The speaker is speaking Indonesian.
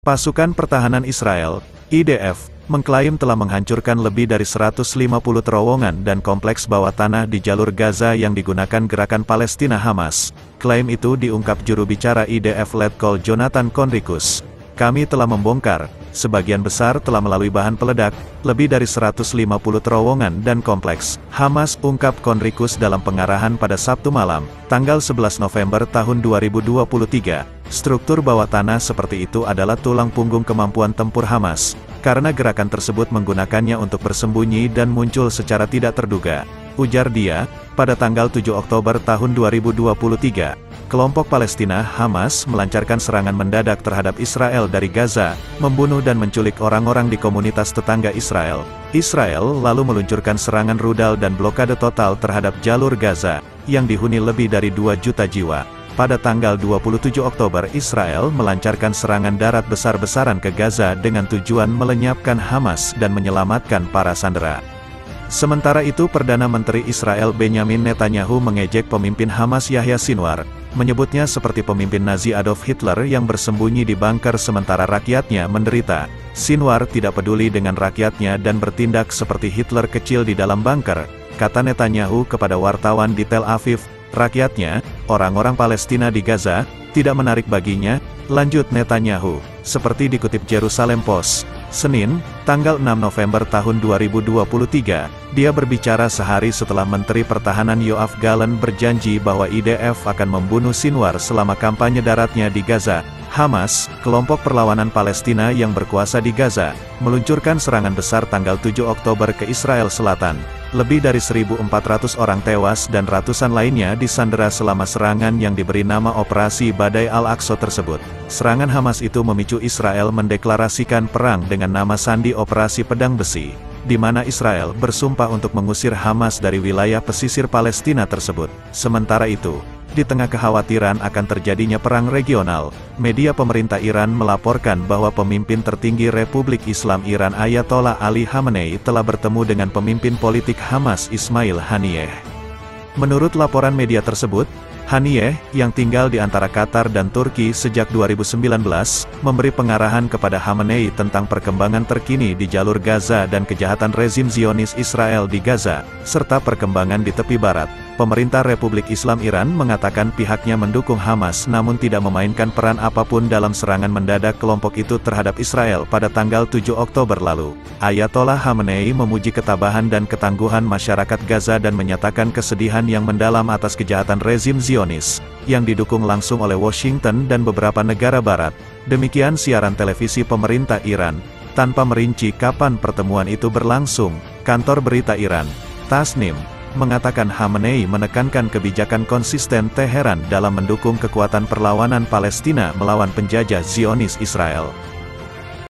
Pasukan Pertahanan Israel, IDF, mengklaim telah menghancurkan lebih dari 150 terowongan dan kompleks bawah tanah di jalur Gaza yang digunakan gerakan Palestina Hamas. Klaim itu diungkap juru bicara IDF Letkol Jonathan Conricus. Kami telah membongkar, sebagian besar telah melalui bahan peledak, lebih dari 150 terowongan dan kompleks. Hamas, ungkap Conricus dalam pengarahan pada Sabtu malam, tanggal 11 November tahun 2023. Struktur bawah tanah seperti itu adalah tulang punggung kemampuan tempur Hamas, karena gerakan tersebut menggunakannya untuk bersembunyi dan muncul secara tidak terduga. Ujar dia, pada tanggal 7 Oktober tahun 2023, kelompok Palestina Hamas melancarkan serangan mendadak terhadap Israel dari Gaza, membunuh dan menculik orang-orang di komunitas tetangga Israel. Israel lalu meluncurkan serangan rudal dan blokade total terhadap jalur Gaza, yang dihuni lebih dari 2 juta jiwa. Pada tanggal 27 Oktober Israel melancarkan serangan darat besar-besaran ke Gaza dengan tujuan melenyapkan Hamas dan menyelamatkan para sandera. Sementara itu Perdana Menteri Israel Benyamin Netanyahu mengejek pemimpin Hamas Yahya Sinwar, menyebutnya seperti pemimpin Nazi Adolf Hitler yang bersembunyi di bunker sementara rakyatnya menderita. Sinwar tidak peduli dengan rakyatnya dan bertindak seperti Hitler kecil di dalam bunker, kata Netanyahu kepada wartawan di Tel Aviv. Rakyatnya, orang-orang Palestina di Gaza, tidak menarik baginya, lanjut Netanyahu, seperti dikutip Jerusalem Post. Senin, tanggal 6 November tahun 2023, dia berbicara sehari setelah Menteri Pertahanan Yoav Gallant berjanji bahwa IDF akan membunuh Sinwar selama kampanye daratnya di Gaza. Hamas, kelompok perlawanan Palestina yang berkuasa di Gaza, meluncurkan serangan besar tanggal 7 Oktober ke Israel Selatan. Lebih dari 1.400 orang tewas dan ratusan lainnya disandera selama serangan yang diberi nama Operasi Badai Al-Aqsa tersebut. Serangan Hamas itu memicu Israel mendeklarasikan perang dengan nama sandi Operasi Pedang Besi, di mana Israel bersumpah untuk mengusir Hamas dari wilayah pesisir Palestina tersebut. Sementara itu, di tengah kekhawatiran akan terjadinya perang regional, media pemerintah Iran melaporkan bahwa pemimpin tertinggi Republik Islam Iran Ayatollah Ali Khamenei telah bertemu dengan pemimpin politik Hamas Ismail Haniyeh. Menurut laporan media tersebut, Haniyeh, yang tinggal di antara Qatar dan Turki sejak 2019, memberi pengarahan kepada Khamenei tentang perkembangan terkini di jalur Gaza dan kejahatan rezim Zionis Israel di Gaza, serta perkembangan di tepi barat. Pemerintah Republik Islam Iran mengatakan pihaknya mendukung Hamas namun tidak memainkan peran apapun dalam serangan mendadak kelompok itu terhadap Israel pada tanggal 7 Oktober lalu. Ayatollah Khamenei memuji ketabahan dan ketangguhan masyarakat Gaza dan menyatakan kesedihan yang mendalam atas kejahatan rezim Zionis, yang didukung langsung oleh Washington dan beberapa negara barat. Demikian siaran televisi pemerintah Iran. Tanpa merinci kapan pertemuan itu berlangsung, kantor berita Iran, Tasnim, mengatakan Khamenei menekankan kebijakan konsisten Teheran dalam mendukung kekuatan perlawanan Palestina melawan penjajah Zionis Israel.